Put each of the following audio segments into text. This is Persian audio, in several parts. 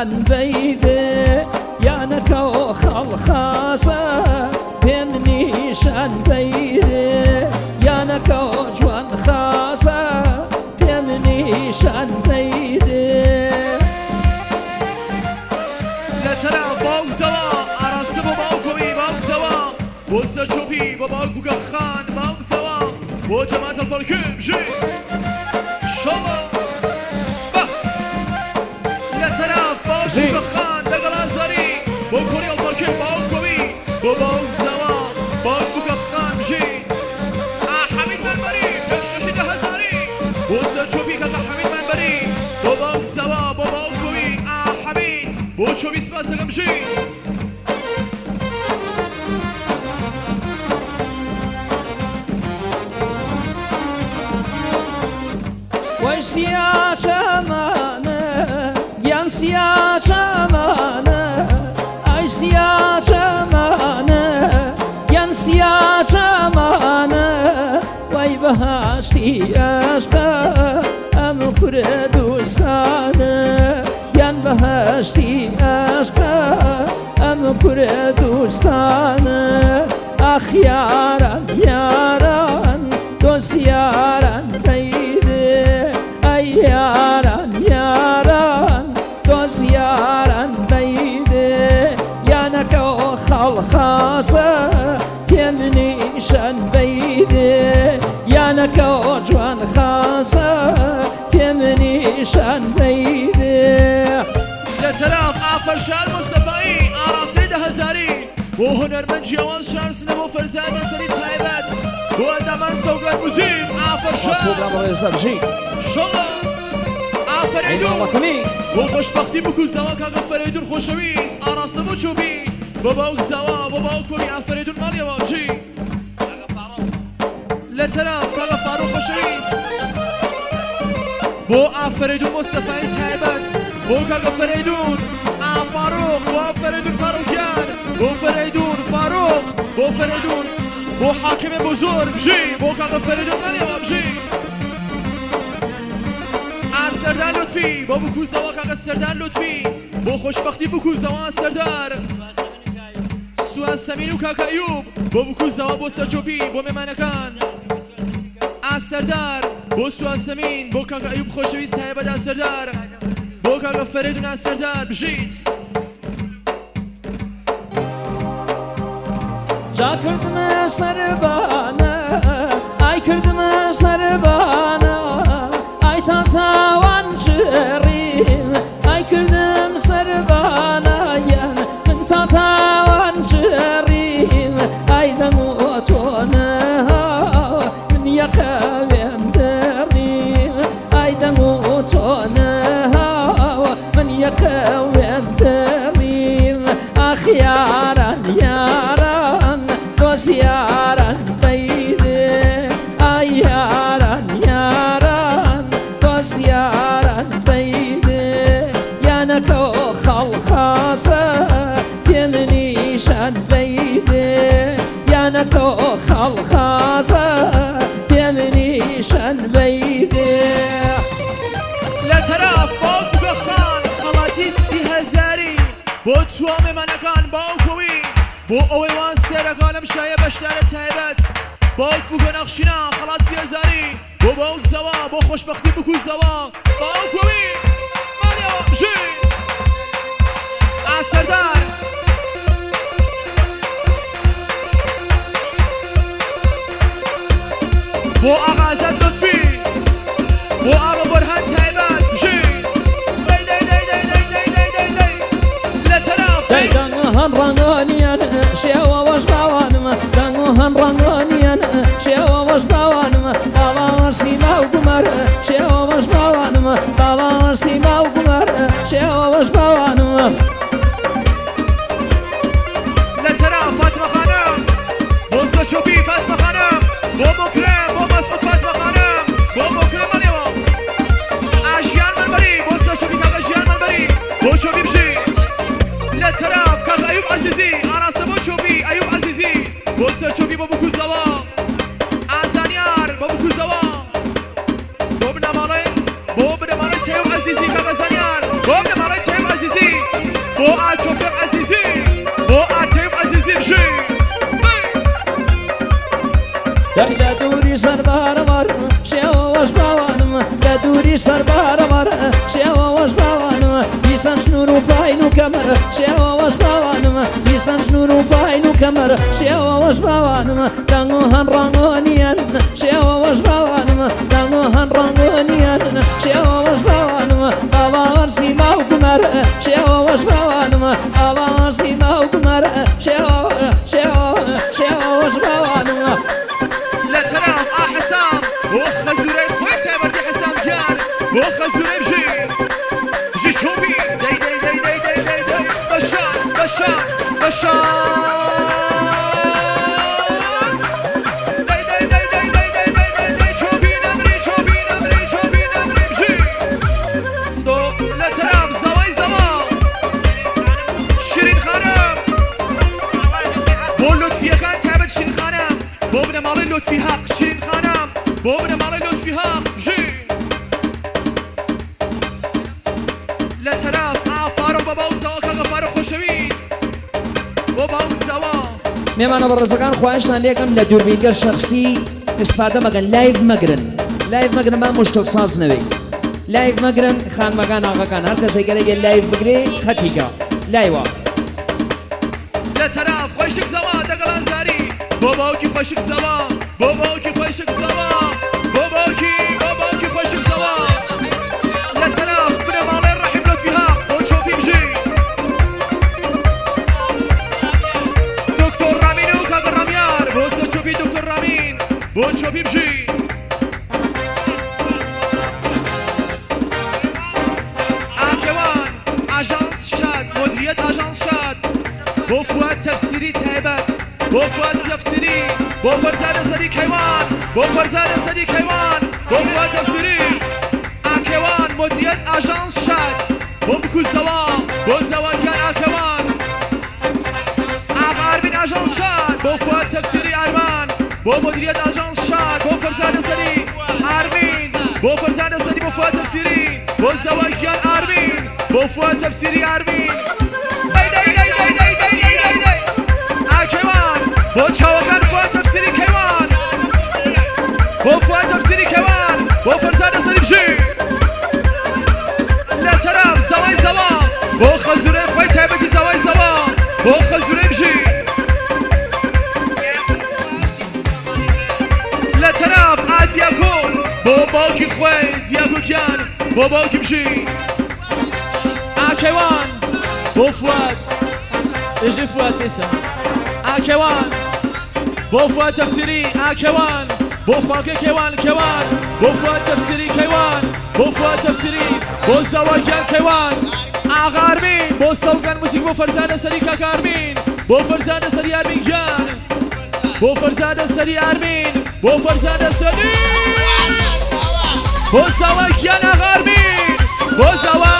نیشان بیده یانکو خلخاسه پیم نیشان بیده یانکو جوان خاسه پیم نیشان بیده لترا باو زوا عراسته با باو کمی باو زوا بوستر چوبی با باو بوگا خان باو زوا با جماعت الفرکم جی شالا با لترا باو بوگا خان دقل ازاری با کوری الفرکم باو کمی با باو زوا باو بوگا خان جی حمید منبری بخششی ده هزاری بوستر چوبی که حمید منبری با باو زوا با باو کمی حمید با چوبی سپاسم جی ويسيا جمانه ينسيا جمانه أيسيا جمانه ينسيا جمانه وي بهاشتي أشقى أم كردوستانه ين بهاشتي أشقى أم كردوستانه أخ ياران ياران دوست ياران yaran yaran dost yaran beyde yanaka o halkhasa yemni şan beyde yanaka o juan khasa yemni şan beyde لتلاف آفر شال مصطفی آراسته ده هزاری و هنرمند جوان شانس نمو فرزاد سری تایبت و ادمان سوگل موزیک آفر شال شالا فریدون و خوشبختی بکو زوا که فریدون خوشویست آراسته بو چوبی بابا زوا بابا کوی فریدون مالی واجی لطرف که فاروق خوشویست بو فریدون مصطفی تایبت بو که فریدون فاروق بو فریدون فاروقیان بو فریدون فاروق بو فریدون بو حاکم بزرگ جی بو که فریدون مالی واجی سردار لطفی با بکو زوا که سردار لطفی با خوشبختی بکو زوا سردار سوان سمین و کاکا ایوب با بکو زوا با سرچوبی با میمانکان سردار با سوان سمین با کاکا ایوب خوشویست های بدا سردار با کاکا فریدون سردار بجید جا کردم سربانه ای کردم سربانه ای تاوان جریم ای کردم سربانایم من تاوان جریم ای دموتونه من یقویم دریم ای دموتونه من یقویم دریم آخ یاران یاران دوست یاران بیده ای یاران یاران yaran beyde yanaka halkhasa yemni şan beyde yanaka halkhasa yemni şan beyde لا ترى باو بخان خلاتي سي هزاري بو توام منكان باو كوي بو اويوان سيرقالم شايه بشتار تايبت باوك بو نقشنا خلات سي هزاري بو باوك زوا بو خوشبختي بكو زوا باو كوي ماليا جي سردار بو اغازت لطفي بو ابو برهان تايبت بجي داي داي داي داي داي داي داي داي داي لا تراف دايدان رانغانيان شيوا واش باوانم دانغان رانغانيان شيوا واش باوانم داوار سيما وقمر شيوا واش باوانم داوار سيما وقمر شيوا واش باوانم لا ترى فاطمه خانم بوستا شوفي فاطمه خانم بو مكرم بو مسعود فاطمه خانم بو مكرم اليوم اشيان منبري بوستا شوفي كاك اشيان منبري بو شوفي بشي لا ترى كاك ايوب عزيزي انا سبو شوفي ايوب عزيزي بوستا شوفي بو بكو زوا ازانيار بو بكو زوا بو بنمالي تيوب عزيزي كاك ازانيار بو بنمالي تيوب عزيزي سربار مار شیواش باوانم لدوری سربار مار شیواش باوانم بیسان شنور و پاین و کمر شیواش باوانم بیسان شنور و پاین و کمر شیواش باوانم رنگو هن رنگونیان شیواش باوانم رنگو هن رنگونیان شیواش باوانم باوان سیما و کمر شیواش باوانم باوان سیما و کمر شیواش باوانم لا ترى حسام وخزوري خويت عبتي حسام كان وخزوري بجي شوفي داي داي داي داي داي داي داي بشار بشار بشار داي داي داي داي داي داي داي داي داي شوفي نمري شوفي نمري شوفي نمري بجي ستوب لا ترى زواي زوا شيرين خانم بولوت فيها كانت عبت شيرين خانم بابنا مالي لطفي حق شيرين خانم بابنا مالي لطفي حق جي لا تراف عفارو بابا وزوا كغفارو خوشويس بابا وزوا میمانە بە ڕێزەکان خواهشتان لێکم لە دووربینگەر شخصی استفادە مەگەن لایڤ مەگرن لایڤ مەگرن مشکل ساز نەوەی لایڤ مەگرن خانمەکان ئاغاکان هەر کەسێک گەرەگە لایڤ بگرێ خەتیکە لایوە لا تراف خوشك زوا دەگەڵان زاری باباوکی خوشك زوا باباوکی خوشك زوا باباوکی خوشك زوا لا تراف بنا مالي الرحيم لطفي حق بو تشوفي بجي دكتور رامين وكاك راميار بو تشوفي دكتور رامين بو تشوفي بجي عاكوان اجانس شاد مديرية اجانس شاد بو فؤاد تفسيري تهيبت بو فؤاد تفسيري بو فرزانة سدي كيوان بو فرزانة سدي كيوان بو فؤاد تفسيري اكيوان مديرية اجانس شاد بو بكو زوا بو زوا كان اكيوان اغاربين اجانس شاد بو فؤاد تفسيري ارمان بو مديرية اجانس شاد بو فرزانة سدي ارمين بو فرزانة سدي بو فؤاد تفسيري بو زوا كان ارمين بو فؤاد تفسيري ارمين بو چاوکان فؤاد تفسیری کیوان بو فؤاد تفسیری کیوان بو فرزانه سری بجی لا ترام زوای زوا بو خزوره خوی تایبتی زوای زوا بو خزوره بجی لا ترام آدیاکو بو باوکی خوی دیاکو کیان بو باوکی بجی آکیوان بو فؤاد اجی فؤاد بیسا آکیوان بو فؤاد تفسیری آکیوان بو خواک کیوان کیوان بو فؤاد تفسیری کیوان بو فؤاد تفسیری بو زواکیان کیوان آغارمین بو سوگان موسیقی بو فرزانه سری کاکارمین بو فرزانه سری آرمین گیان بو فرزانه سری آرمین بو فرزانه سری بو زواکیان آغارمین بو زوا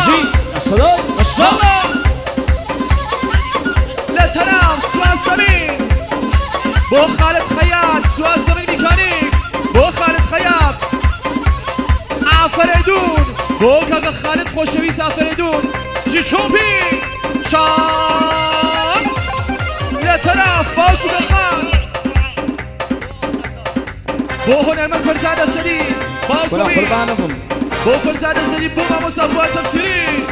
جی الصلاة ماشاءالله لا تنام سوان زمین بو خالد خیاط سوان زمین میکانیک بو خالد خیاط آفریدون بو کاغا خالد خوشویس آفریدون جی چوبی شان لا طرف باوکو بخان بو هنرمند فرزانه سری باوکو بی بو فرزانه سری بو ما مصطفى تفسیری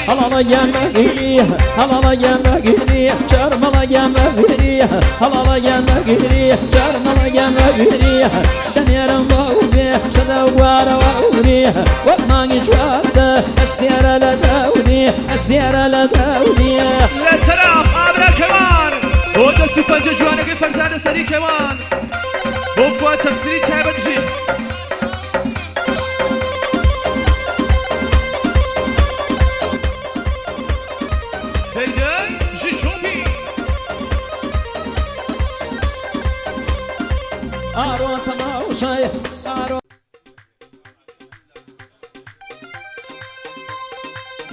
هلا يمغني هلا يمغني شرم يمغني هلا يمغني شرم يمغني دنيا رمبوبي شدوار ووري وما يشواد استيار لدوني استيار لدوني لا ترى ابرا كمان ود سوبر جوانك فرزانه سري كمان وفوا تفسيري تعبت بجي آرو تماشای آرو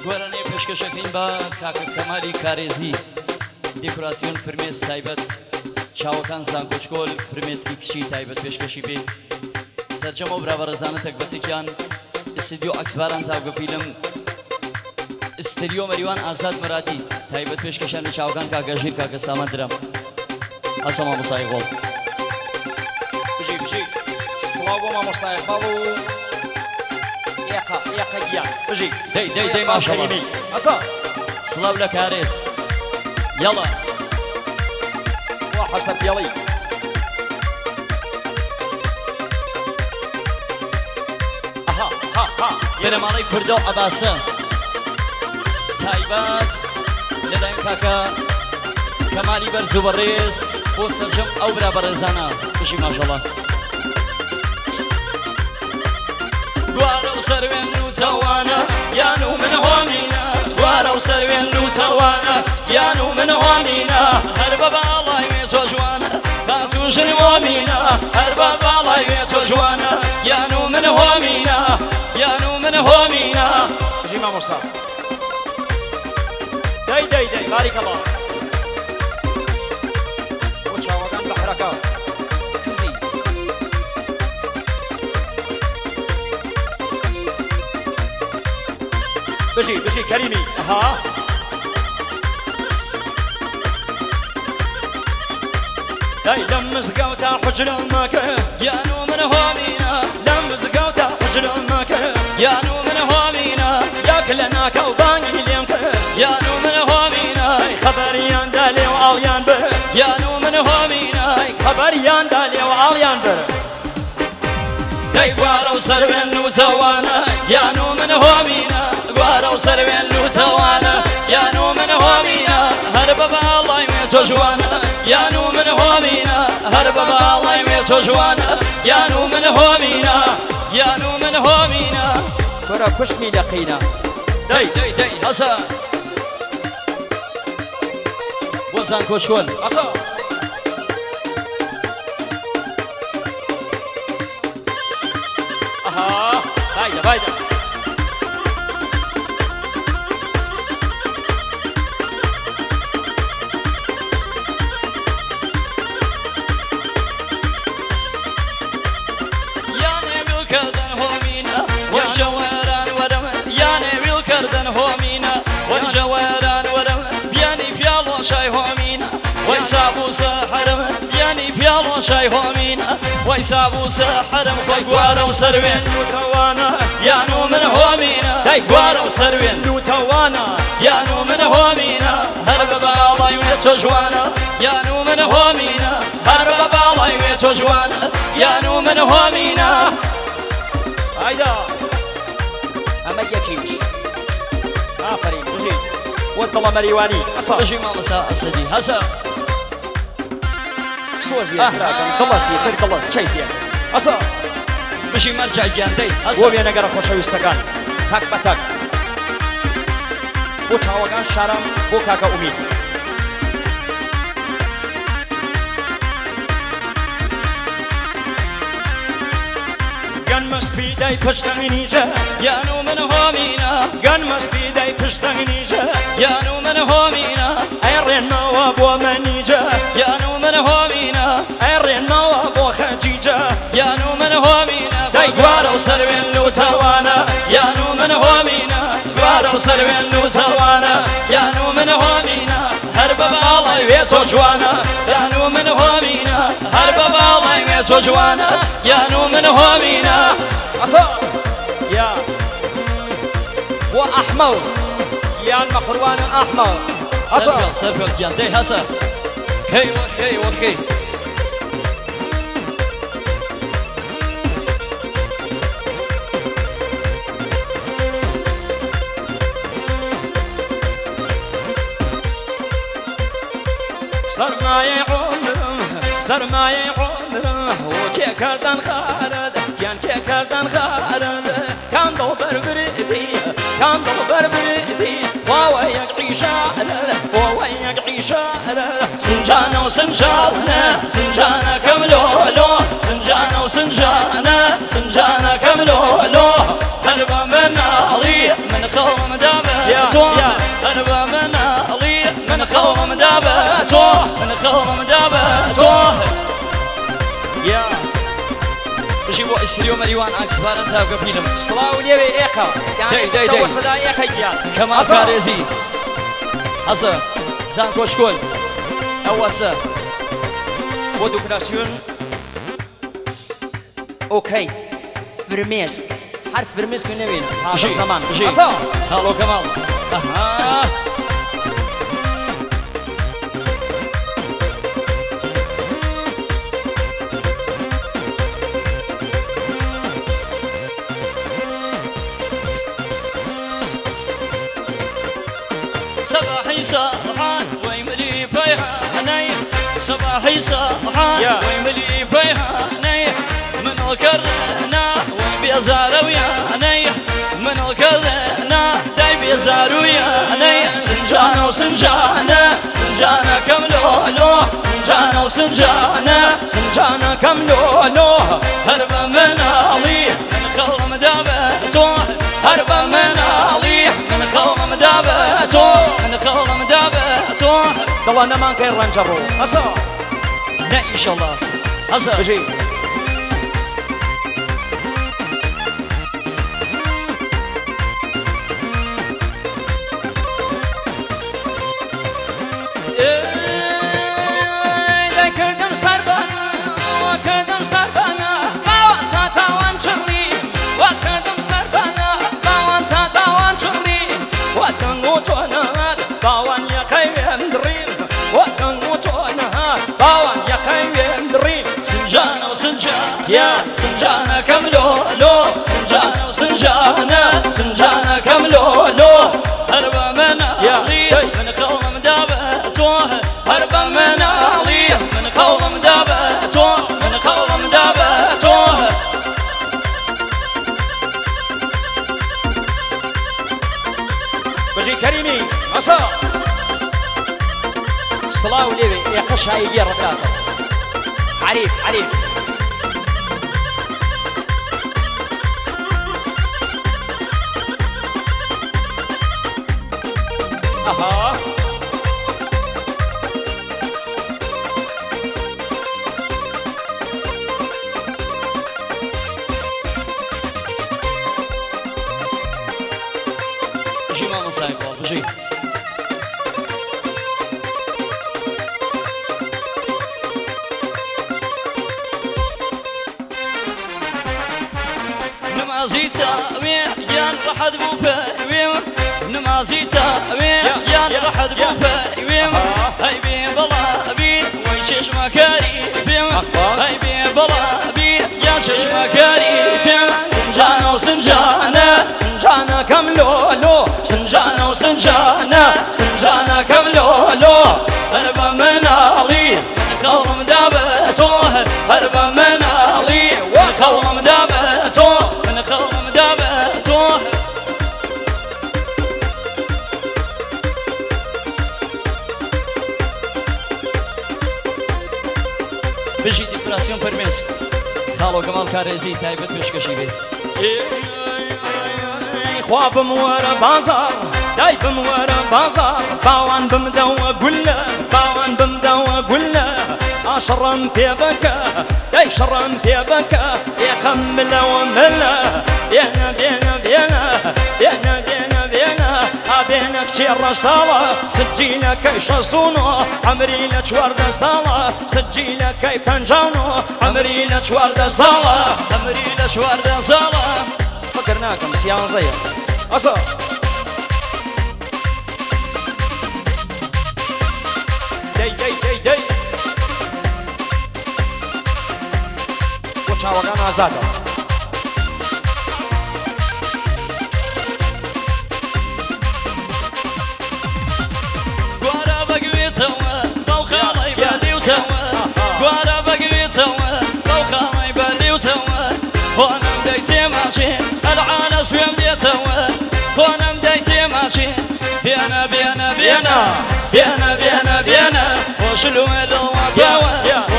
گۆرانەی پێشکەشەکەین بە کاکە کەمالی کارێزی دێکۆراسیۆن فرمێس تایبەت چاوەکان زانکۆچکۆل فرمێسکی کچی تایبەت پێشکەشی بێ سەرجەمە و برابەڕێزانە تەکبەتێکیان ئستیدیۆ ئەکسباران چاوگە فیلم ئستریۆ مەریوان ئازاد مرادی تایبەت پێشکەشان لە چاوەکان کاکە ژیر کاکە سامان درەم هەسە مامۆسای غۆڵ سڵاو بۆ مامۆستای باڵ و ئێقە گیان بژی دەی ماشەڵڵا ئەسا سڵاو لە کارێز یەڵا وا حەسەن پێڵی بنەماڵەی کوردە و عەباسە تایبەت لەلایەن کاکە کەمالی بەرز و بەڕێز بۆ سەرجەم ئەو برا بەڕێزانە بژی ماشەڵڵا دوارە و سەروێن و تەوانە یان و من هۆمینە دوارە و سەروێن و تەوانە یان و من هۆمینە هەر بە باڵای وێ تۆ جوانە کاتوژن هۆمینە هەر بە باڵای وێ تۆ جوانە یان و من هۆمینە یان و من هۆمینە بژی مامۆستا دەی باریکەڵا بۆ چاوەکان بەحرەکە کزی بژی کەریمی ئەها دای لەم مزگەوتە حوجرەم مەکە یان و من هۆمینە لەم مزگەوتە حوجرەم مەکە یان و من هۆمینە یاک لە ناکە و بانگی لێم کرد یان و من هۆمینە خەبەریاندا لێ و ئاڵیان بر یان و من هۆمینە خەبەریاندا لێ و ئاڵیان بر دەی گوارە و سەروێن و تەوانە یان و من هۆمینە گوارە و سەروێن و تەوانە یان و من هۆمینە هەر بە باڵای وێ تۆ جوانە یان و من هۆمینە هەر بە باڵای وێ تۆ جوانە یان و من هۆمینە یان و من هۆمینە وەرە کوشتنی لەقینە دەی هەسە وەزان کۆچکۆل ئەسا ئەها بایدە والجواران ورم ياني ويلكردن هومينا والجواران ورم بياني بيالو شاي هومينا ويسابو سحرم بياني بيالو شاي هومينا ويسابو سحرم خوي وسروين وتوانا يانو من هومينا داي قوارو وسروين وتوانا يانو من هومينا هرب بالاي ويتجوانا يانو من هومينا هرب بالاي ويتجوانا يانو من هومينا هايدا أما يكيش آفرين بجي والله مريواني أصلا بجي مامسا أسدي هسا سوزي أسراكم خلصي خير خلص شايفين أصلا بجي مرجع جاندي هسا وبينا قرا خوشويستكان تاك بتاك بو تاوغان شارم بو كاكا أمين Gun must be day pıştanınca Yanu men homina Gun must be day pıştanınca Yanu men homina Ayrin mawa bo manija Yanu men homina Ayrin mawa bo khajija Yanu men homina Day gwaro sarwen lutawana Yanu men homina Gwaro sarwen lutawana Yanu men homina Her baba alay ve çocuğana Yanu men homina Her baba alay ve çocuğana Yanu men homina أصلا يا وأحمر يا المقروان أحمر أصلا سرفل جاندي هسا كي وكي سرمایه عمرم وكي كردن خارد كان كي كردن خارد كان دوبر بريدي وويك عيشة سنجانة وسنجانة كملولو سنجانة كملولو هربا من علي من قوم دابتو هربا من علي من قوم دابتو يا بجيبوا السريو مريوان عكس بارن تابقى فيلم صلاة وليبي إيقا يعني توسدا إيقا جيان كما كاريزي هسا زان كوشكول أوسا بۆ دوکراسیۆن اوكي فرميسك حرف فرميسك من نبينا هذا جي. زمان جي. أصلا هالو كمال اها صباحي صبحان ويملي بيهاني صباحي صبحان ويملي بيهاني من الكرنا وبيزار وياني من الكرنا داي بيزار وياني سنجانة وسنجانة سنجانة كملولو سنجانة وسنجانة سنجانة كملولو هربا من علي من خلم دابته هربا من علي من خلم دابته من خلم دابته والله انا ما كاين رنجرو اصلا لا ان شاء الله هسا بجي كردم سربانا وكردم سربانا باوان تاوان شري وكردم سربانا باوان تاوان شري وتنوتونا باوان يا كاين دريم وتنوتونا باوان يا كاين دريم سنجانة وسنجانة يا سنجانة كملولو سنجانة وسنجانة سنجانة كملولو هربا من علي من خلم دابته هربا من علي من خلم دابته من خلم دابته بجي كريمي عصا صلاة وليبي يقش هاي دير ربلاته عريف عريف اها جي ماما صايب جي نمازي تاوي يان رحد بو بيوي نمازي تاوي يان رحد بو بيوي هاي بي بلا بي ويشش مكاري بيوي هاي بي بلا بي يا شش مكاري بيوي سنجانة وسنجانة سنجانة كملولو سنجانة وسنجانة سنجانة كملولو هربا من علي من خلم دابته هربا من علي وخلم دابته من خلم دابته بجي ديكوراسيون برميس خالو كمال كاريزي تايبت بشكشي بي خوابم ورا بازار دايبم ورا بازار باوان بمدو قله باوان بمدو قله اشرم بيبك داي شرم بيبك يكمل وملا بينا بينا بينا بينا بينا بينا بينك شير رشطاوة سجينا كي شصونو عمري لك ورد صالة سجينا كي بنجانو عمري لك ورد صالة عمري لك ورد صالة فكرناكم سيان زي أصلا دي دي دي دي وشاوة كان عزاده قوارا بقوي توا باو خالي بالي وتوا قوارا بقوي توا باو خالي بالي وتوا وانا بديتي ماشي العانس ويمدي توا وانا بديتي ماشي بينا بينا بينا بينا بينا بينا وشلو مدو وباوا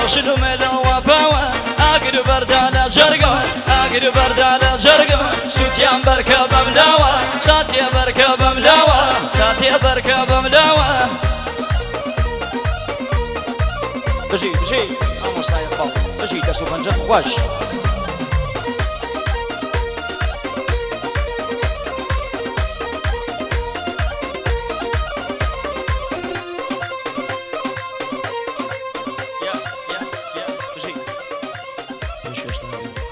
وشلو مدو وباوا اقر برد على جرقم اقر برد على جرقم سوتيان بركب ملاوة ساتي بركب ملاوة ساتي بركب ملاوة بجي بجي أمو سايق باو بجي دسو بنجد خوش مش كشتنا